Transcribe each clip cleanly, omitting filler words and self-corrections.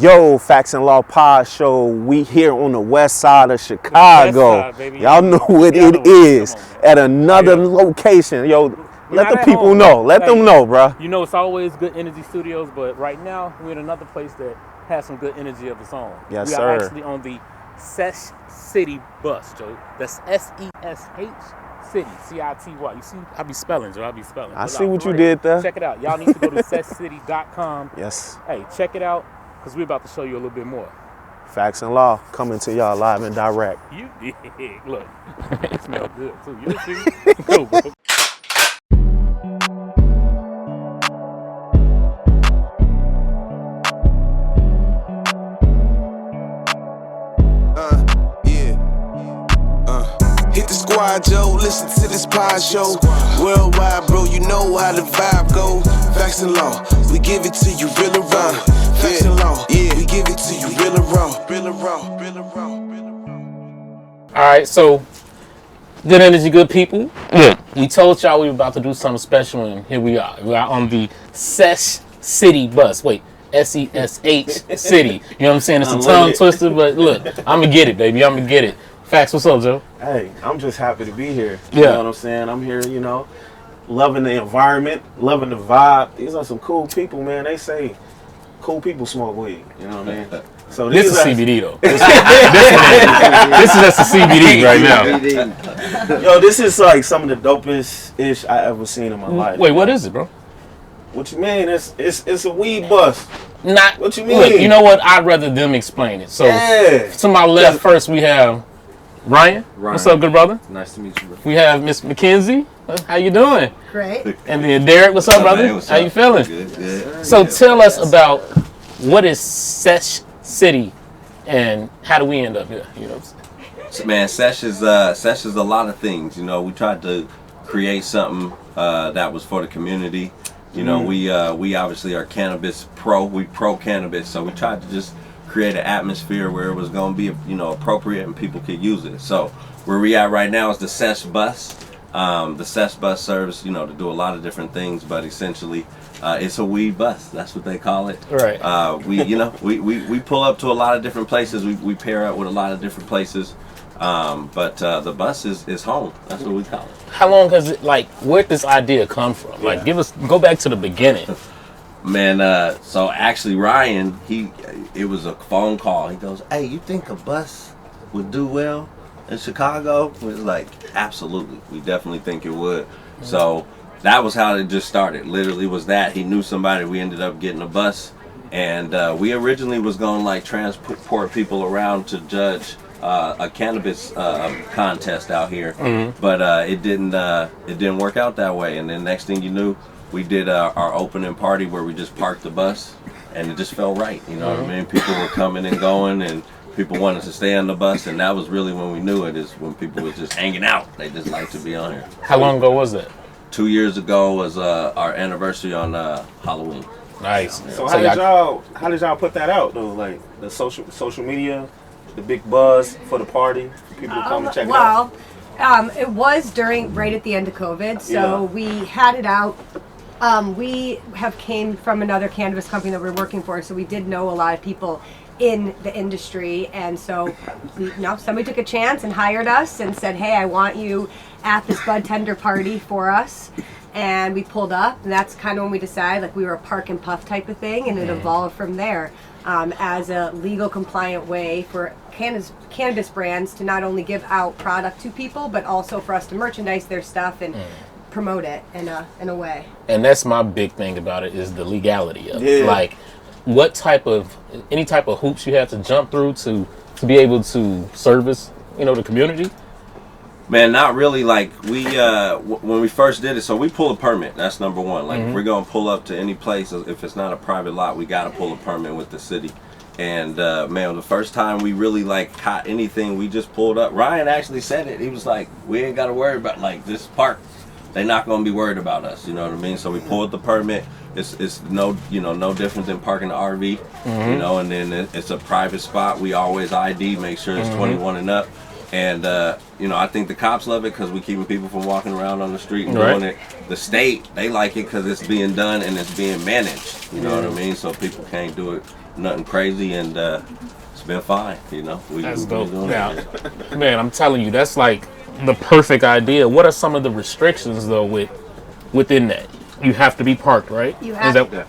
Yo, Facts and Law Podshow. We here on the west side of Chicago. Y'all know what it is at another location. Yo, let the people know. Let them know, bro. You know, it's always Good Energy Studios, but right now we're in another place that has some good energy of its own. Yes, we sir. are actually on the Sesh City bus, Joe. That's S-E-S-H City, C-I-T-Y. You see, I be spelling, Joe. I see what you did there. Check it out. Y'all need to go to seshcity.com. Yes. Hey, check it out, because we're about to show you a little bit more. Facts and Law coming to y'all live and direct. You did. Look, it smells good, too. You see? Go, bro. Hit the squad, Joe, listen to this Podshow. Worldwide, bro, you know how the vibe go. Facts and Law, we give it to you real and raw. Facts and Law, yeah, we give it to you real and raw. Real and raw, real and raw, real and raw. All right, so good energy, good people. We told y'all we were about to do something special, and here we are. We are on the Sesh City bus. Wait, S-E-S-H City. You know what I'm saying? It's a tongue twister, but look, I'm going to get it, baby. I'm going to get it. Facts, what's up, Joe? Hey, I'm just happy to be here. Yeah. You know what I'm saying? I'm here, you know, loving the environment, loving the vibe. These are some cool people, man. They say cool people smoke weed. You know what I mean? So This is CBD, though. This is just the CBD right now. Yo, this is like some of the dopest-ish I ever seen in my life. Wait, what is it, bro? What you mean? It's a weed bus. Not. What you mean? Look, you know what? I'd rather them explain it. So, Yeah. to my left first, we have Ryan. What's up, good brother? Nice to meet you, bro. We have Miss Mackenzie. How you doing? Great. And then Derek, what's up, brother? Man, what's How up? you feeling? Good. So tell us about what is Sesh City and how do we end up here? You know what I'm saying? So, man, Sesh is a lot of things. You know, we tried to create something that was for the community. You know, we obviously are cannabis pro. We pro cannabis, so we tried to just create an atmosphere where it was going to be, you know, appropriate and people could use it. So where we at right now is the Sesh bus. The Sesh bus serves, you know, to do a lot of different things, but essentially it's a weed bus. That's what they call it. Right. We pull up to a lot of different places. We pair up with a lot of different places. But the bus is home. That's what we call it. How long has it, like, where'd this idea come from? Like, go back to the beginning. Man, so actually Ryan, it was a phone call. He goes, "Hey, you think a bus would do well in Chicago?" We was like, absolutely. We definitely think it would. So that was how it just started. Literally was that. He knew somebody. We ended up getting a bus. And we originally was going to like transport people around to judge a cannabis contest out here. But it didn't work out that way. And then next thing you knew, we did our opening party where we just parked the bus, and it just felt right. You know what I mean? People were coming and going, and people wanted to stay on the bus, and that was really when we knew it, is when people were just hanging out. They just like to be on here. How long ago was that? 2 years ago was our anniversary on Halloween. Nice. So how did y'all put that out though? Like the social media, the big buzz for the party, for people to come and check it out. It was right at the end of COVID, so we had it out. We came from another cannabis company that we're working for, so we did know a lot of people in the industry, and so somebody took a chance and hired us and said, "Hey, I want you at this bud tender party for us." And we pulled up, and that's kind of when we decided, like, we were a park and puff type of thing, and it evolved from there as a legal compliant way for cannabis brands to not only give out product to people, but also for us to merchandise their stuff and promote it in a way. And that's my big thing about it, is the legality of it. Yeah. Like, any type of hoops you have to jump through to be able to service, you know, the community? Man, not really. Like, when we first did it, so we pull a permit. That's number one. Like, if we're going to pull up to any place, if it's not a private lot, we got to pull a permit with the city. And, man, the first time we really, like, caught anything, we just pulled up. Ryan actually said it. He was like, "We ain't got to worry about, like, this park. They're not going to be worried about us." You know what I mean? So we pulled the permit. It's no different than parking the RV, you know, and then it's a private spot. We always ID, make sure it's 21 and up. And, I think the cops love it because we keeping people from walking around on the street and doing it. The state, they like it because it's being done and it's being managed. You know what I mean? So people can't do it nothing crazy, and it's been fine. You know, That's we've dope. been doing Now, it. man, I'm telling you, that's like the perfect idea. What are some of the restrictions though within that? You have to be parked, right? You have Is to that,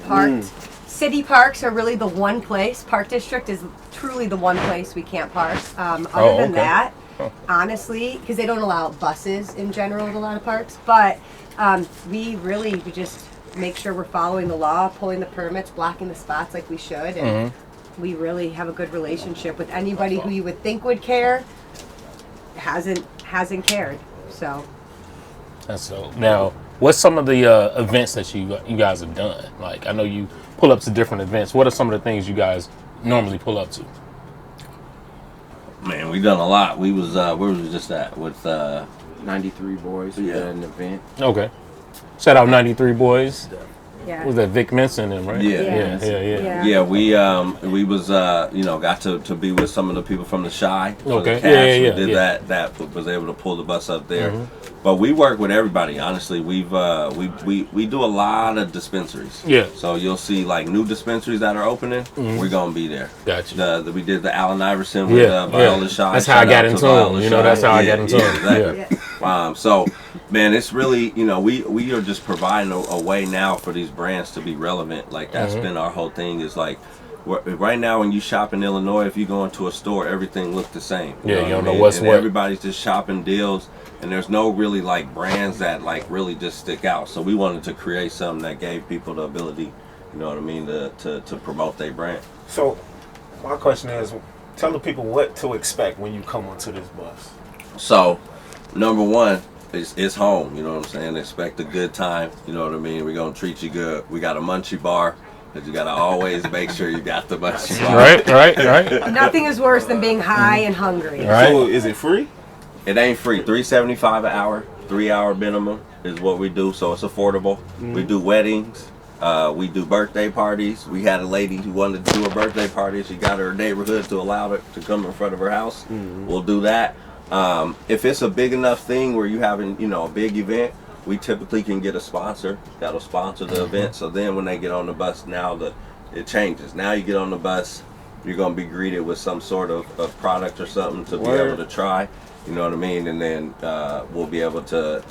parked. City parks are really the one place. Park district is truly the one place we can't park. Other than okay. that, honestly, because they don't allow buses in general at a lot of parks, but we just make sure we're following the law, pulling the permits, blocking the spots like we should, and we really have a good relationship with anybody who you would think would care. Hasn't cared. So that's dope. Now, what's some of the events that you guys have done? Like, I know you pull up to different events. What are some of the things you guys normally pull up to? Man, we've done a lot. We was where was we just at with 93 Boys. We Yeah. had an event. Okay. Shout out 93 Boys. yeah. Was that Vic Menson and right? Yeah. Yeah. Yeah, we was got to be with some of the people from the Shy. For the Okay. cast. Yeah. We did that was able to pull the bus up there. But we work with everybody. Honestly, we do a lot of dispensaries. Yeah. So you'll see like new dispensaries that are opening. We're gonna be there. Gotcha. We did the Allen Iverson with Viola Shy. That's how I Shout got out into to Viola him. You know, that's Shy. how I got into him. Exactly. Yeah. So, man, it's really, we are just providing a way now for these brands to be relevant. Like, that's been our whole thing is like, right now when you shop in Illinois, if you go into a store, everything looks the same. Yeah, you what don't I know mean? what's and what. everybody's just shopping deals, and there's no really like brands that like really just stick out. So we wanted to create something that gave people the ability, you know what I mean, to promote their brand. So, my question is, tell the people what to expect when you come onto this bus. So, number one, it's home, you know what I'm saying? Expect a good time, you know what I mean? We're going to treat you good. We got a munchie bar, but you got to always make sure you got the munchie bar. Right. Nothing is worse than being high and hungry. Right. So, is it free? It ain't free. $3.75 an hour, 3-hour minimum is what we do, so it's affordable. We do weddings. We do birthday parties. We had a lady who wanted to do a birthday party. She got her neighborhood to allow her to come in front of her house. We'll do that. If it's a big enough thing where you having, a big event, we typically can get a sponsor that'll sponsor the event. So then when they get on the bus, now it changes. Now you get on the bus, you're gonna be greeted with some sort of product or something to be able to try. You know what I mean? And then we'll be able to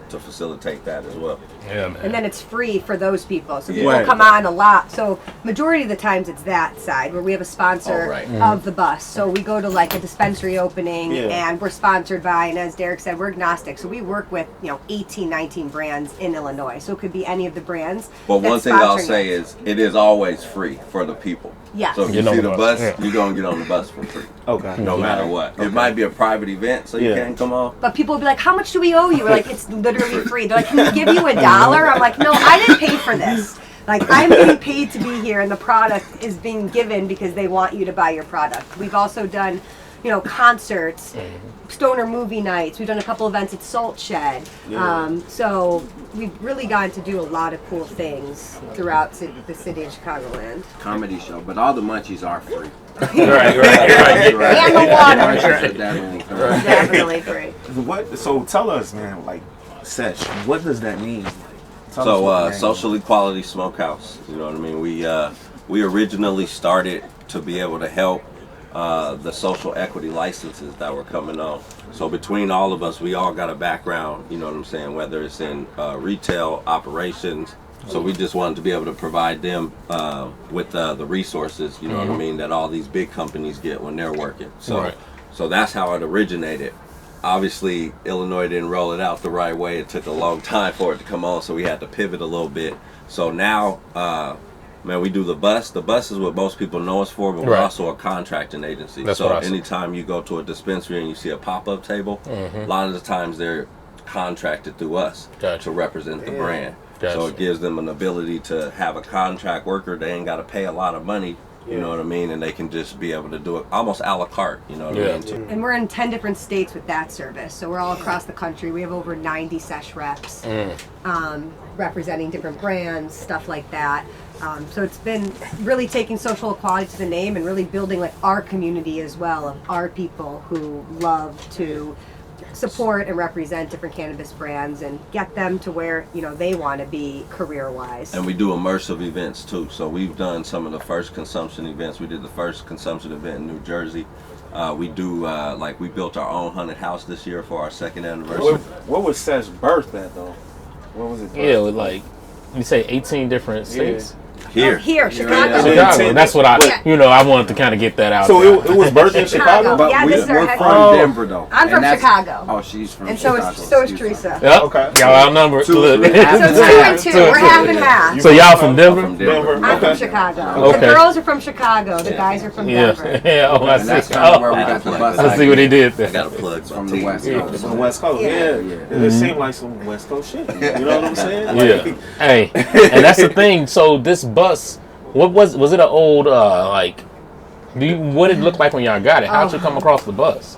facilitate that as well. Yeah, man. And then it's free for those people. So people Right. come on a lot. So majority of the times it's that side where we have a sponsor Oh, right. of the bus. So we go to like a dispensary opening Yeah. and we're sponsored by, and as Derek said, we're agnostic. So we work with, 18, 19 brands in Illinois. So it could be any of the brands. But one that's thing I'll sponsoring say it. is it is always free for the people. Yes. So if you Get on see the the bus, bus, yeah. you're gonna get on the bus for free. Okay. No matter what. It might be a private event, so you Yeah. can't come on. But people will be like, how much do we owe you? We're like, it's literally free. They're like, can we give you $1? I'm like, no, I didn't pay for this. Like, I'm getting paid to be here, and the product is being given because they want you to buy your product. We've also done, concerts, stoner movie nights. We've done a couple events at Salt Shed. So we've really gotten to do a lot of cool things throughout the city of Chicagoland. Comedy show, but all the munchies are free. Right. And the water. Munchies are definitely free. Definitely free. What? So, tell us, man. Like, Sesh, what does that mean? Tell us So what the name social equality Smokehouse, you know what I mean? We originally started to be able to help the social equity licenses that were coming on. So between all of us, we all got a background, you know what I'm saying, whether it's in retail operations. So we just wanted to be able to provide them with the resources, you know what I mean, that all these big companies get when they're working. So Right. so that's how it originated. Obviously, Illinois didn't roll it out the right way. It took a long time for it to come on, so we had to pivot a little bit. So now, man, we do the bus. The bus is what most people know us for, but we're Right. also a contracting agency. That's so what I said. anytime you go to a dispensary and you see a pop-up table, a lot of the times they're contracted through us Gotcha. to represent the brand. Gotcha. So it gives them an ability to have a contract worker. They ain't got to pay a lot of money. You know what I mean? And they can just be able to do it almost a la carte, you know what I mean? And we're in 10 different states with that service. So we're all across the country. We have over 90 Sesh reps representing different brands, stuff like that. So it's been really taking social equality to the name and really building like our community as well of our people who love to support and represent different cannabis brands and get them to where they want to be career-wise. And we do immersive events too. So we've done some of the first consumption events. We did the first consumption event in New Jersey. We do we built our own haunted house this year for our 2nd anniversary. What was Sesh birth at though? What was it? Yeah, with like you say 18 different states. Here, Chicago. Chicago. That's what I wanted to kind of get that out. So it was birthed in Chicago. But Yeah, this is our we're head- from Denver though. I'm from Chicago. Oh, she's from And so Chicago. is Teresa. Yep. Okay. Y'all outnumbered. Two, Look. three. So it's 2 and 2. We're half and half. So y'all from Denver? From Denver. I'm from Chicago. Okay. The girls are from Chicago. The guys are from Yeah. Denver. Yeah. Oh, I And that's see. kind of Oh, where we got the bus. I see what he did I there. got a plug From my the team. West Coast. From the West Coast. Yeah. It seemed like some West Coast shit. You know what I'm saying? Yeah. Hey, and that's the thing. So this bus, what was it? An old what did it look like when y'all got it? How'd you come across the bus?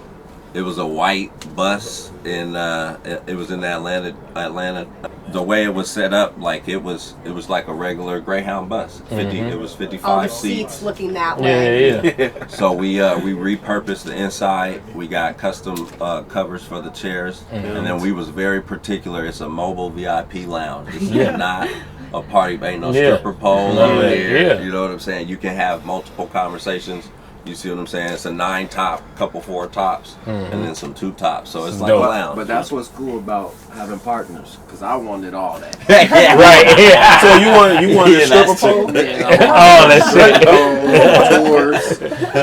It was a white bus in it was in Atlanta. The way it was set up, like it was like a regular Greyhound bus. It was 55 All the seats. seats looking that way. Yeah. So we repurposed the inside. We got custom covers for the chairs, and then we was very particular. It's a mobile VIP lounge. It's not a party. Ain't no Yeah. stripper pole No, over there. yeah. You know what I'm saying? You can have multiple conversations. You see what I'm saying? It's a 9 top, couple 4 tops, and then some 2 tops. So it's like dope. a lounge. But that's what's cool about having partners, because I wanted all that. Right. Yeah. So you wanted a stripper that's pole? Oh, that's it. Tours,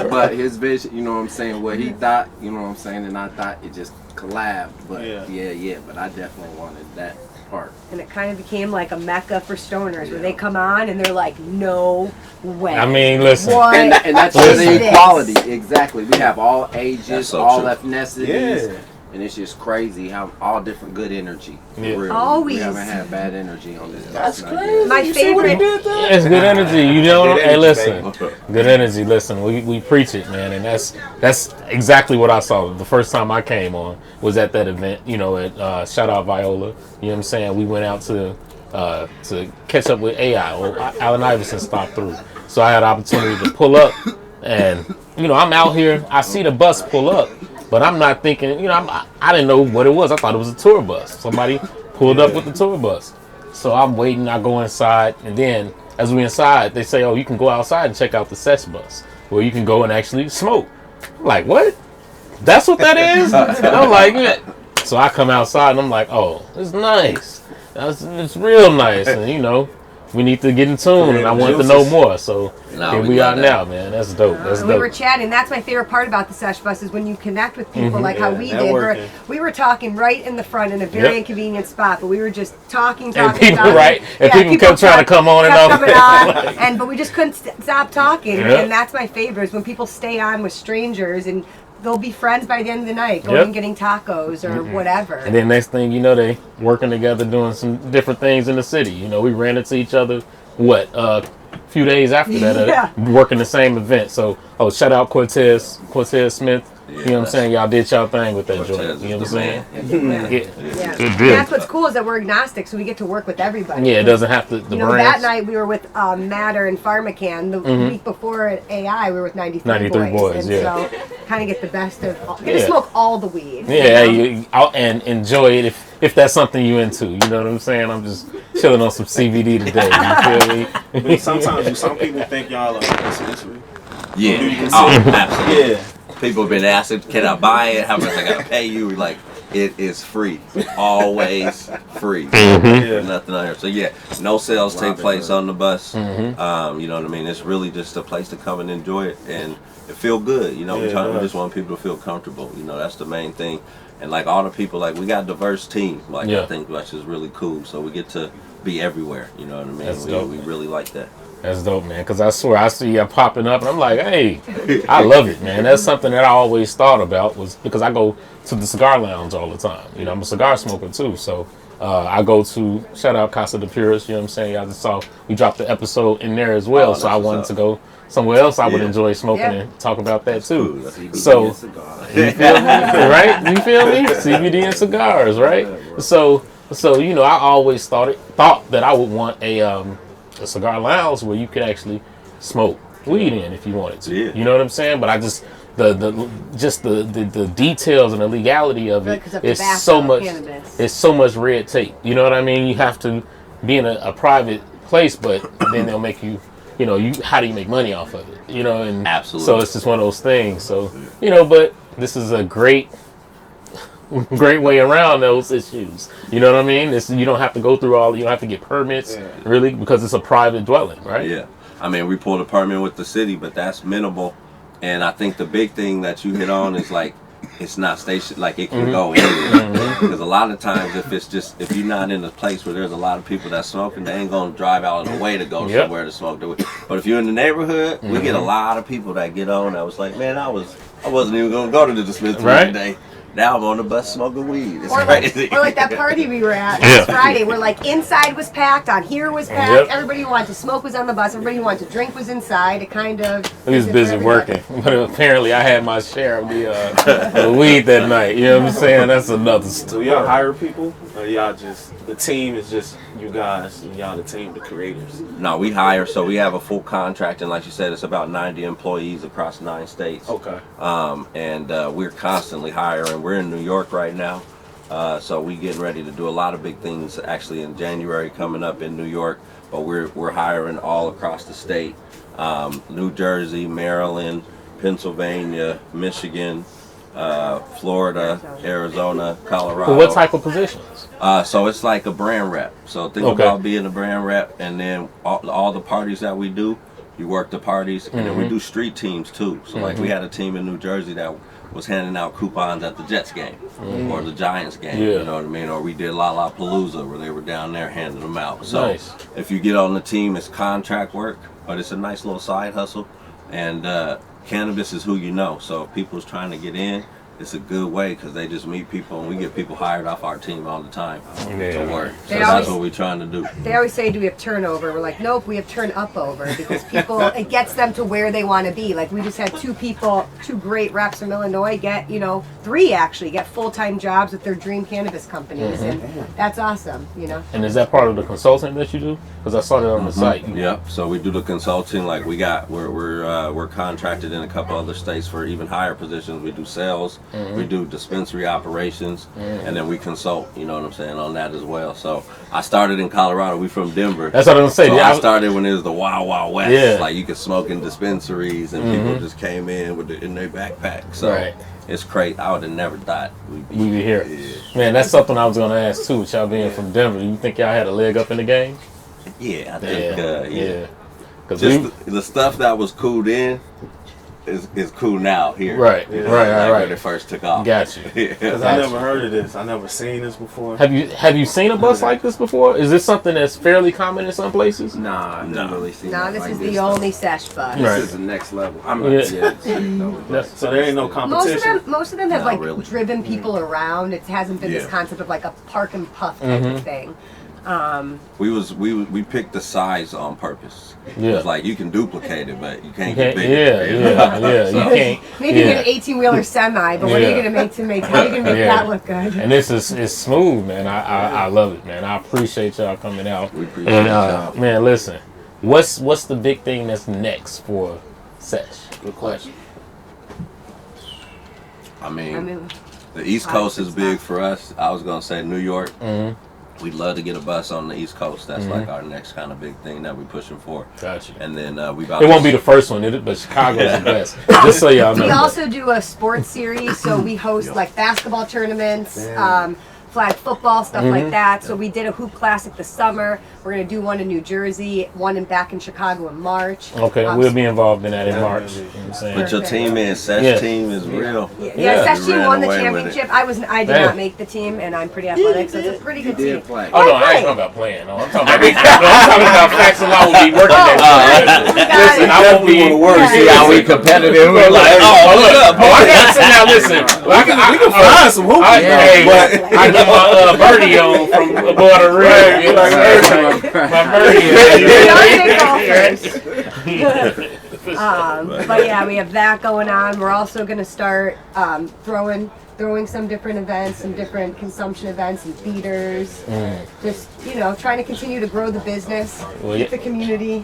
but his vision, you know what I'm saying, what he thought, you know what I'm saying, and I thought it just collabed. But but I definitely wanted that part. And it kind of became like a mecca for stoners where they come on and they're like, no way. I mean, listen. What And that's is the this? equality. Exactly. We have all ages, That's so all true. ethnicities. Yeah. And it's just crazy how all different good energy. For Yeah. real. Always. We haven't had bad energy on this. That's not crazy. good. My You see what he favorite. did there? It's good energy. You know. Good Hey, energy, listen. baby. Good energy. Listen, we preach it, man, and that's exactly what I saw. The first time I came on was at that event. At shout out Viola. You know what I'm saying? We went out to catch up with AI. Or Allen Iverson stopped through, so I had an opportunity to pull up, and I'm out here. I see the bus pull up. But I'm not thinking, I didn't know what it was. I thought it was a tour bus. Somebody pulled up with the tour bus. So I'm waiting. I go inside. And then as we inside, they say, oh, you can go outside and check out the Sesh bus where you can go and actually smoke. I'm like, what? That's what that is? And I'm like, yeah. So I come outside and I'm like, oh, it's nice. It's real nice. And, we need to get in tune. And I wanted to know more. So here we are now, man. That's dope. That's And we were dope. chatting. That's my favorite part about the Sesh bus is when you connect with people like how we did. networking. We were talking right in the front in a very Yep. inconvenient spot, but we were just talking. And people, talking. right? And people kept trying to come on and kept off. coming on, but we just couldn't stop talking. Yep. And that's my favorite is when people stay on with strangers and they'll be friends by the end of the night, going Yep. and getting tacos or whatever. And then next thing you know, they working together doing some different things in the city. We ran into each other, a few days after that, Yeah. working the same event. So, shout out Cortez Smith. You know what I'm saying? Y'all did y'all thing with that Cortez joint. You know is what I'm the saying? man. Yeah. Yeah. Good And deal. that's what's cool is that we're agnostic, so we get to work with everybody. Yeah, it doesn't have to, the That brands. night we were with Matter and Pharmacan. The week before at AI, we were with 93, 93 boys, and yeah. so kind of get the best of. Get Yeah. to smoke all the weed. Yeah, out and enjoy it if that's something you into. You know what I'm saying? I'm just chilling on some CBD today. You feel me? Sometimes some people think y'all are dispensary. Yeah. Do you consider- Oh, absolutely. Yeah. People have been asking, can I buy it? How much I gotta pay you? We're like, it is free. Always free. Yeah. Nothing on here. So yeah, no sales take place on the bus. You know what I mean? It's really just a place to come and enjoy it and it feel good. We just want people to feel comfortable. That's the main thing. And like all the people, like we got a diverse team. Like Yeah. I think which is really cool. So we get to be everywhere. You know what I mean? That's dope. We really like that. That's dope, man. Because I swear I see you popping up, and I'm like, hey, I love it, man. That's something that I always thought about was because I go to the cigar lounge all the time. I'm a cigar smoker too, so I go to shout out Casa de Puris. You know what I'm saying? Y'all just saw we dropped the episode in there as well, Oh, so I that's wanted what's to up. go somewhere else. I would Yeah. enjoy smoking Yeah. and talk about that too. Cool. CBD So- and cigars. You feel me? Right? You feel me? CBD and cigars, right? So I always thought that I would want a cigar lounge where you could actually smoke weed in if you wanted to. Yeah. You know what I'm saying? But I just the details and the legality of it is tobacco, so much. cannabis. It's so much red tape. You know what I mean? You have to be in a private place, but then they'll make you. How do you make money off of it? And Absolutely. So it's just one of those things. So but this is a great way around those issues. You know what I mean? You don't have to go through you don't have to get permits really because it's a private dwelling, right? Yeah. I mean, we pulled a permit with the city, but that's minimal. And I think the big thing that you hit on is like, it's not station, like it can go anywhere. Because a lot of times if you're not in a place where there's a lot of people that smoking, they ain't gonna drive out of the way to go somewhere to smoke. But if you're in the neighborhood, we get a lot of people that get on. I was like, man, I wasn't even gonna go to the dispensary today. Now I'm on the bus smoking weed. It's crazy. Or like that party we were at last Friday where like inside was packed, on here was packed, everybody who wanted to smoke was on the bus, everybody who wanted to drink was inside. It kind of... He was busy working, but apparently I had my share of the weed that night. You know what I'm saying? That's another story. Do y'all hire people? Or y'all just, the team is just you guys, and y'all the team, the creators? No, we hire, so we have a full contract, and like you said, it's about 90 employees across 9 states. Okay. And we're constantly hiring. We're in New York right now, so we getting ready to do a lot of big things actually in January coming up in New York, but we're hiring all across the state. New Jersey, Maryland, Pennsylvania, Michigan, Florida, Arizona, Colorado. What type of positions? So it's like a brand rep. So think about being a brand rep, and then all the parties that we do, you work the parties, and then we do street teams too. So like we had a team in New Jersey that was handing out coupons at the Jets game or the Giants game. You know what I mean? Or we did Lollapalooza where they were down there handing them out. So if you get on the team, it's contract work, but it's a nice little side hustle. And cannabis is who you know. So if people's trying to get in, it's a good way because they just meet people, and we get people hired off our team all the time to work. So that's what we're trying to do. They always say, do we have turnover? We're like, nope, we have turn up over because people, it gets them to where they want to be. Like we just had 2 great reps from Illinois get, 3 actually, get full-time jobs with their dream cannabis companies. And that's awesome, And is that part of the consulting that you do? Because I saw that on the site. Yep. So we do the consulting. Like we're contracted in a couple other states for even higher positions. We do sales. We do dispensary operations, and then we consult, you know what I'm saying, on that as well. So I started in Colorado. We from Denver. That's what I'm saying. So I started when it was the Wild Wild West. Yeah. Like you could smoke in dispensaries, and people just came in in their backpack. So it's crazy. I would have never thought we'd be here. Man, that's something I was going to ask too. With y'all being from Denver, you think y'all had a leg up in the game? Yeah, I think. Because the stuff that was cool then is cool now here. Right. When it first took off. Got you. Because I never heard of this. I never seen this before. Have you seen a bus like this before? Is this something that's fairly common in some places? Nah, I've never really seen this is the only Sesh bus. This is the next level. So there ain't no competition. Most of them have driven people around. It hasn't been this concept of like a park and puff type of thing. We picked the size on purpose. Yeah. It's like you can duplicate it, but you can't get bigger. Yeah. You can't. Maybe get an 18-wheeler semi, but what are you gonna make how are you gonna make that look good? And this is smooth, man. I love it, man. I appreciate y'all coming out. We appreciate y'all. Man, listen. What's the big thing that's next for Sesh? Good question. I mean the East Coast is big for us. I was gonna say New York. We'd love to get a bus on the East Coast. That's like our next kind of big thing that we're pushing for. Gotcha. And then it won't be the first one, but Chicago's the best. Just so y'all know. We also do a sports series, so we host like basketball tournaments, flag football, stuff like that. So we did a hoop classic this summer. We're gonna do one in New Jersey, one back in Chicago in March. Okay, we'll be involved in that in March. You know what I'm saying? But your team is Sesh team is real. Sesh team won the championship. I did not make the team, and I'm pretty athletic, so it's a pretty good team. Oh no, I ain't talking about playing. No, I'm talking about facts and law will be working that. Listen, I won't be work. See how we competitive. We're like, I gotta sit now. Listen, we can find some hoops. I get my birdie on from above the rim. My birdie. But yeah, we have that going on. We're also going to start throwing some different events, some different consumption events and theaters. Just trying to continue to grow the business, keep the community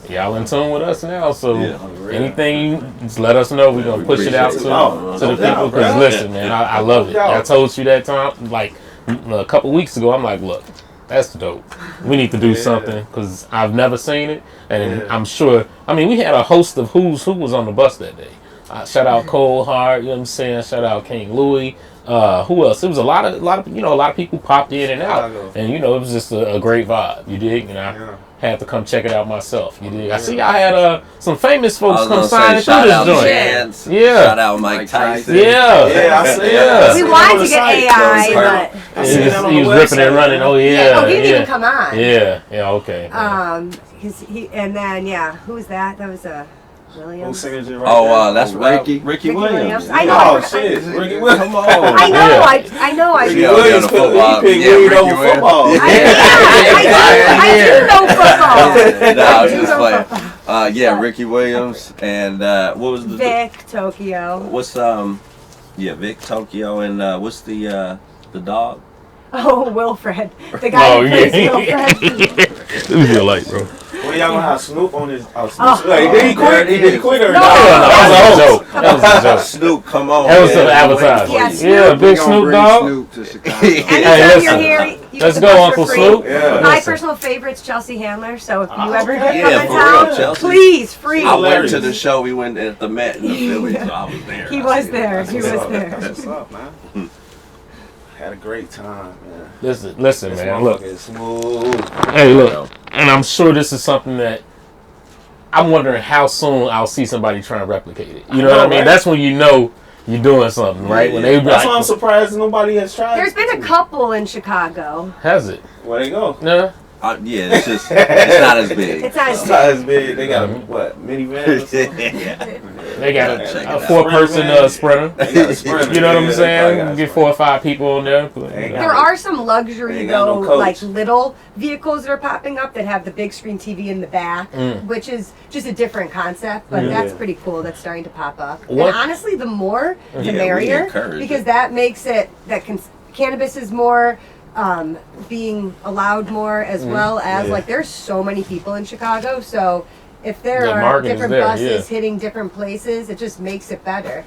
y'all in tune with us now. So Yeah. anything you just let us know. We're gonna push it out to the people. Because listen, man, I love it. I told you that time, like a couple weeks ago. I'm like, look, that's dope. We need to do something because I've never seen it, and I'm sure. I mean, we had a host of who's who was on the bus that day. Shout out Cole Hart, you know what I'm saying? Shout out King Louis. Who else? It was a lot of people popped in and out, and it was just a great vibe. You dig? And I had to come check it out myself. You dig? I see I had some famous folks come signing through this joint. Chance. Yeah. Shout out Mike Tyson. Yeah. I see. Yeah. We wanted to get AI, but He was ripping and running. Oh yeah. he didn't even come on. Yeah. Okay. And then who was that? That was Williams. That's Ricky Williams. I know. Oh shit, Ricky Williams. Come on. I know. Ricky Williams football. He picked over football. I do know football. No, I was just playing. Ricky Williams and what was the Vic Tokyo. What's Vic Tokyo and what's the dog? Oh, Wilfred, the guy who plays Wilfred. It was your light, bro. Well, y'all gonna have Snoop on his. Did he quit? Did he quit or No, that was a joke. That was a joke. Snoop, come on. That was some advertising. Yeah, Big Snoop Dogg. Snoop to Chicago. Anytime you're here, let's go, Uncle Snoop. My personal favorite's Chelsea Handler. So if you ever come in for real, town, Chelsea. please, free. I went to the show. We went at the Met in the Philly, so I was there. He was there. What's up, man? Had a great time, man. Listen, man. Look. Smooth. Hey, look. And I'm sure this is something that I'm wondering how soon I'll see somebody trying to replicate it. You know what I mean? Right? That's when you know you're doing something, right? When they That's why I'm surprised nobody has tried. There's been a couple in Chicago. Has it? Where they go? No. It's just it's not as big. It's not as big. They got a minivan. They got a 4-person sprinter. You know what I'm saying? Get 4 or 5 people on there. There are some luxury like little vehicles that are popping up that have the big screen TV in the back, which is just a different concept, but that's pretty cool. That's starting to pop up. And honestly, the more, the merrier, because that makes it cannabis is more. Being allowed more as well as like there's so many people in Chicago, so if there are different buses hitting different places, it just makes it better.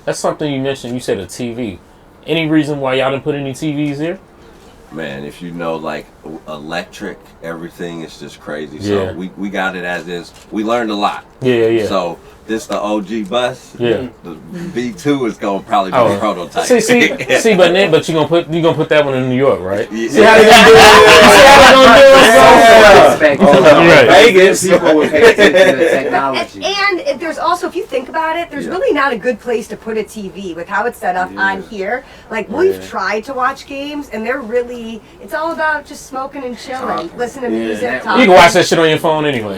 That's something you mentioned. You said a TV. Any reason why y'all didn't put any TVs here? Man, if you know, like electric, everything is just crazy. So we got it as is. We learned a lot. Yeah. So this the OG bus. Yeah. The V2 is gonna probably be the prototype. See, but you gonna put that one in New York, right? Yeah. See how they gonna do it? See how they gonna do it? Vegas people would pay attention to the technology. And there's also, if you think about it, there's really not a good place to put a TV with how it's set up on here. Like we've tried to watch games, and they're really, it's all about just smoking and chilling, listening to music, talking. You can watch that shit on your phone anyway.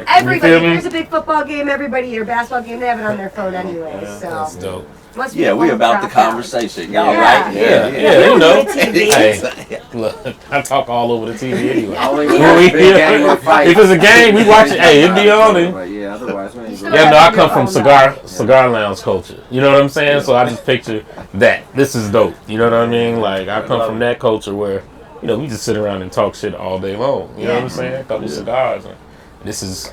Everybody, there's a big football game, everybody, or basketball game, they have it on their phone anyway. So that's dope. We about the conversation. Y'all right? Yeah, you know. Hey, look, I talk all over the TV anyway. If it's a game, we watch it. Hey, it be on it. Otherwise, I come from cigar lounge culture. You know what I'm saying? So I just picture that. This is dope. You know what I mean? Like I come from that culture where, we just sit around and talk shit all day long. You know what I'm saying? A couple cigars. And this is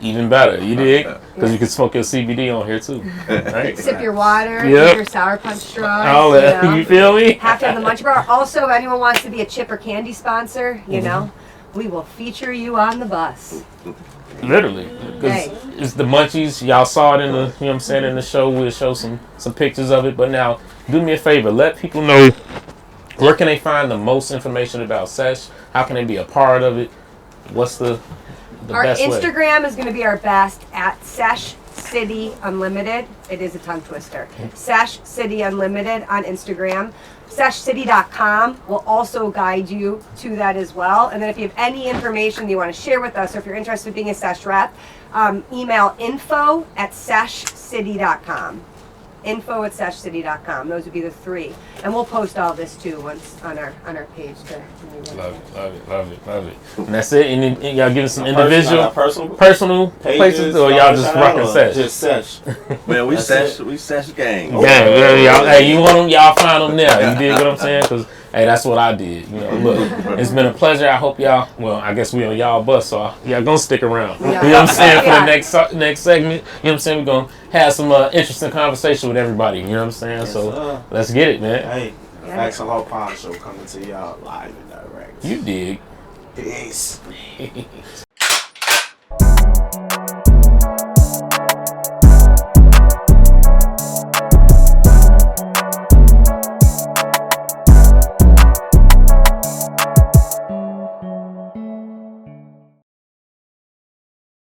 even better, you dig? Because you can smoke your CBD on here too, right? Sip your water, your Sour Punch straws. All that, you feel me? Have to have the Munch Bar. Also, if anyone wants to be a chip or candy sponsor, we will feature you on the bus. Literally, because it's the munchies. Y'all saw it in the, in the show. We'll show some pictures of it. But now, do me a favor. Let people know where can they find the most information about Sesh. How can they be a part of it? What's the our best Instagram way? Is going to be our best at Sesh City Unlimited. It is a tongue twister. Sesh City Unlimited on Instagram. SeshCity.com will also guide you to that as well. And then if you have any information you want to share with us, or if you're interested in being a Sesh rep, email info@SeshCity.com. info@SeshCity.com. Those would be the 3. And we'll post all this too once on our page. Love it. And that's it. And y'all give us some individual, personal places, or y'all just rocking Sesh? Just Sesh. Man, we Sesh gang. Yeah, y'all. Hey, you want them? Y'all find them there. You dig what I'm saying? Because Hey, that's what I did. You know, look, it's been a pleasure. I hope y'all. Well, I guess we on y'all bus, so y'all gonna stick around. Yeah. You know what I'm saying? For Yeah. the next segment, you know what I'm saying? We're gonna have some interesting conversation with everybody. You know what I'm saying? So let's get it, man. Hey, Excellent Podshow coming to y'all live and direct. You dig. Peace.